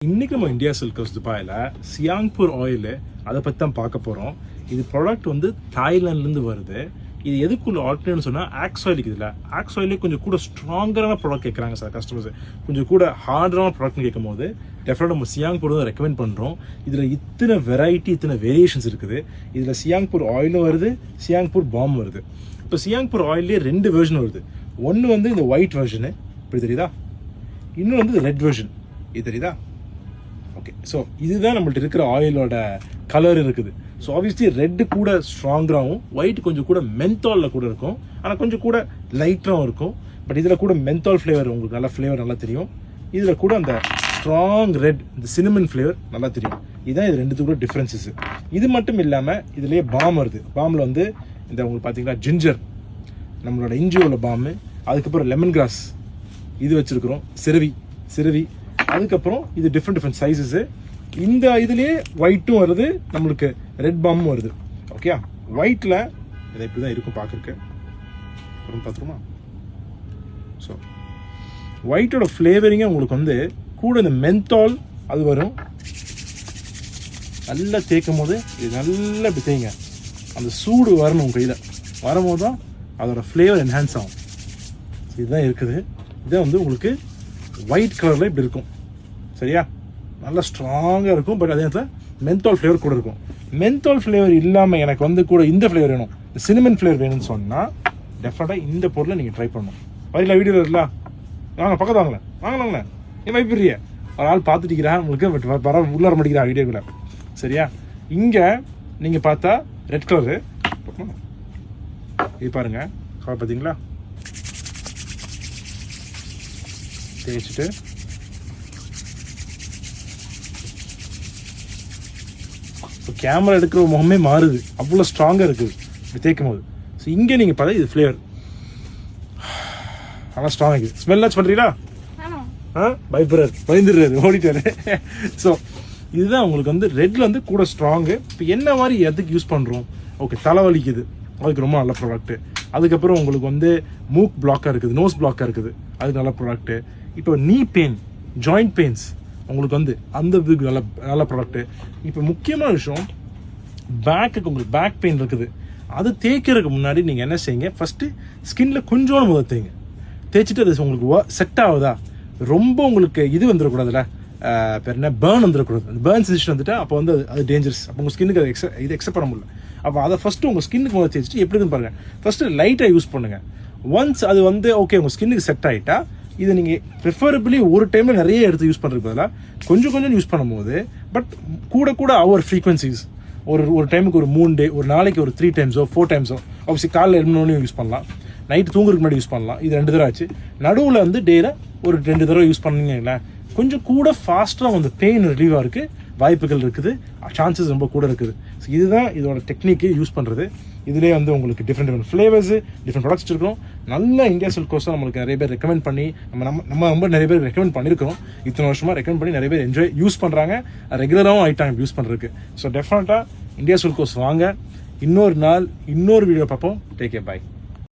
இன்னைக்கு நம்ம India silk house துபாயில் சியாங்பூர் ஆயில் அதை பற்றி தான் பார்க்க போகிறோம். இது ப்ராடக்ட் வந்து தாய்லாண்ட்லேருந்து வருது. இது எதுக்குள்ள ஆல்டர்னேட்னு சொன்னால் ஆக்ஸ் ஆயில் இருக்குதுல்ல, ஆக்ஸ் ஆயிலே கொஞ்சம் கூட ஸ்ட்ராங்கரான ப்ராடக்ட் கேட்குறாங்க சார் கஸ்டமர்ஸ். கொஞ்சம் கூட ஹார்டான ப்ராடக்ட்னு கேட்கும் போது டெஃபினட்டாக நம்ம சியாங்பூர் தான் ரெக்கமெண்ட் பண்ணுறோம். இதில் இத்தனை வெரைட்டி, இத்தனை வேரியேஷன்ஸ் இருக்குது. இதில் சியாங்பூர் ஆயிலும் வருது, சியாங்பூர் பாம் வருது. இப்போ சியாங்பூர் ஆயிலே 2 வெர்ஷன் வருது. ஒன்று வந்து இந்த ஒயிட் வெர்ஷனு, இப்படி தெரியுதா? இன்னொன்று வந்து ரெட் வெர்ஷன், இது தெரியுதா? ஓகே, ஸோ இதுதான் நம்மள்ட்ட இருக்கிற ஆயிலோட கலர் இருக்குது. ஸோ ஆப்வியஸ்லி ரெட்டு கூட ஸ்ட்ராங்கராகவும், ஒயிட் கொஞ்சம் கூட மென்தாலில் கூட இருக்கும், ஆனால் கொஞ்சம் கூட லைட்டாகவும் இருக்கும். பட் இதில் கூட மென்தால் ஃப்ளேவர் உங்களுக்கு நல்லா ஃப்ளேவர் நல்லா தெரியும். இதில் கூட அந்த ஸ்ட்ராங் ரெட், இந்த சினமன் ஃப்ளேவர் நல்லா தெரியும். இதுதான் இது ரெண்டுத்துக்கு கூட டிஃப்ரென்சஸ். இது மட்டும் இல்லாமல் இதுலேயே பாம் வருது. பாமில் வந்து இந்த உங்களுக்கு பார்த்தீங்கன்னா ஜிஞ்சர், நம்மளோட இஞ்சியோட பாம்பு, அதுக்கப்புறம் லெமன் கிராஸ் இது வச்சுருக்குறோம், சிறுவி, அதுக்கப்புறம் இது டிஃப்ரெண்ட் சைஸஸு. இந்த இதுலேயே ஒயிட்டும் வருது, நம்மளுக்கு ரெட் பாமும் வருது. ஓகே, ஒயிட்டில் இதை இப்படி தான் இருக்கும் பார்க்குறக்கு. அப்புறம் பார்த்துருமா? ஸோ ஒயிட்டோட ஃப்ளேவரிங்கே உங்களுக்கு வந்து கூட இந்த மென்தால் அது வரும். நல்லா தேய்க்கும் போது இது நல்லா இப்படி தேய்ங்க, அந்த சூடு வரணும் உங்கள் கையில். வரும்போது தான் அதோட ஃப்ளேவர் என்ஹான்ஸ் ஆகும். இதுதான் இருக்குது. இதான் வந்து உங்களுக்கு ஒயிட் கலரில் இப்படி இருக்கும். சரியா? நல்லா ஸ்ட்ராங்காக இருக்கும். பட் அதே நேரத்தில் மென்தால் ஃப்ளேவர் கூட இருக்கும். மென்தால் ஃப்ளேவர் இல்லாமல் எனக்கு வந்து கூட இந்த ஃப்ளேவர் வேணும், இந்த சினமன் ஃப்ளேவர் வேணும்னு சொன்னால் டெஃபினட்டாக இந்த பொருளை நீங்கள் ட்ரை பண்ணணும். வரீங்களா? வீடியோவில் இருக்குல்ல, வாங்க பக்கத்து வாங்கலாங்களேன். ஏன் பயப்படுறிய? ஒரு ஆள் பார்த்துட்டிக்கிறா உங்களுக்கு, பட் வர உள்ளார மாட்டேங்கிறா வீடியோக்குள்ள. சரியா? இங்கே நீங்கள் பார்த்தா ரெட் கலரு, இது பாருங்கள் கலர் பார்த்தீங்களா? தேய்ச்சிட்டு இப்போ கேமரா எடுக்கிற முகமே மாறுது, அவ்வளோ ஸ்ட்ராங்காக இருக்குது இப்படி தேய்க்கும் போது. ஸோ இங்கே நீங்கள் பார்த்தா இது ஃப்ளேவர் ஆனால் ஸ்ட்ராங் இருக்குது. ஸ்மெல்லாச்சு பண்ணுறீங்களா? பயந்துடுறாரு, ஓடிட்டாரு. ஸோ இதுதான் உங்களுக்கு வந்து ரெட்டில் வந்து கூட ஸ்ட்ராங்கு. இப்போ என்ன மாதிரி எதுக்கு யூஸ் பண்ணுறோம்? ஓகே, தலைவலிக்குது, அதுக்கு ரொம்ப நல்ல ப்ராடக்ட்டு. அதுக்கப்புறம் உங்களுக்கு வந்து மூக் பிளாக்காக இருக்குது, நோஸ் பிளாக்காக இருக்குது, அதுக்கு நல்ல ப்ராடக்ட்டு. இப்போ நீ பெயின், ஜாயிண்ட் பெயின்ஸ் உங்களுக்கு வந்து அந்த இதுக்கு நல்ல ப்ராடக்ட்டு. இப்போ முக்கியமான விஷயம், பேக்குக்கு உங்களுக்கு பேக் பெயின் இருக்குது, அது தேய்க்கிறதுக்கு முன்னாடி நீங்கள் என்ன செய்யுங்க, ஃபஸ்ட்டு ஸ்கின்னில் கொஞ்சோண்டு முதல் தேய்ங்க. தேய்ச்சிட்டு அது உங்களுக்கு செட் ஆகுதா, ரொம்ப உங்களுக்கு இது வந்துடக்கூடாதுல்ல, பேர் என்ன, பேர்ன் வந்துடக்கூடாது. அந்த பேர்ன் சென்சேஷன் வந்துட்டு அப்போ வந்து அது டேஞ்சரஸ். அப்போ உங்கள் ஸ்கின்னுக்கு அது இது எக்ஸப்ட் பண்ண முடியல. அப்போ அதை ஃபஸ்ட்டு உங்கள் ஸ்கின்னுக்கு முதல் தேய்ச்சிட்டு எப்படி இருக்குன்னு பாருங்கள். ஃபஸ்ட்டு லைட்டாக யூஸ் பண்ணுங்கள். ஒன்ஸ் அது வந்து ஓகே உங்கள் ஸ்கின்னுக்கு செட் ஆகிட்டா, இதை நீங்கள் ப்ரிஃபரபிளி ஒரு டைமில் நிறைய எடுத்து யூஸ் பண்ணுறதுக்கு பதிலாக கொஞ்சம் யூஸ் பண்ணும்போது, பட் கூட அவர் ஃப்ரீக்வன்சிஸ் ஒரு டைமுக்கு ஒரு 3 டே, ஒரு நாளைக்கு ஒரு 3 டைம்ஸோ 4 டைம்ஸோ, ஆப்வியஸ்லி காலையில் எழுந்தோடனே யூஸ் பண்ணலாம், நைட்டு தூங்குறதுக்கு முன்னாடி யூஸ் பண்ணலாம். இது 2 தடவை ஆச்சு. நடுவில் வந்து டேயில் ஒரு 2 தடவை யூஸ் பண்ணிங்கன்னா கொஞ்சம் கூட ஃபாஸ்ட்டாக வந்து பெயின் ரிலீவாக இருக்குது, வாய்ப்புகள் இருக்குது, சான்சஸ் ரொம்ப கூட இருக்குது. ஸோ இதுதான் இதோட டெக்னிக்கு யூஸ் பண்ணுறது. இதுலேயே வந்து உங்களுக்கு டிஃப்ரெண்ட் ஃப்ளேவர்ஸு, டிஃப்ரெண்ட் ப்ராடக்ட்ஸ் இருக்கும். நல்ல இந்தியா சில்க் ஹவுஸ் நம்மளுக்கு நிறைய பேர் ரெக்கமெண்ட் பண்ணி நம்ம ரொம்ப நிறைய பேர் ரெக்கமெண்ட் பண்ணியிருக்கிறோம். இத்தனை வருஷமாக ரெக்கமெண்ட் பண்ணி நிறைய பேர் யூஸ் பண்ணுறாங்க, ரெகுலராகவும் ஆகிட்டாங்க யூஸ் பண்ணுறதுக்கு. ஸோ டெஃபினட்டாக இந்தியா சில்க் ஹவுஸ் வாங்க. இன்னொரு நாள் இன்னொரு வீடியோ பார்ப்போம். Take care, by.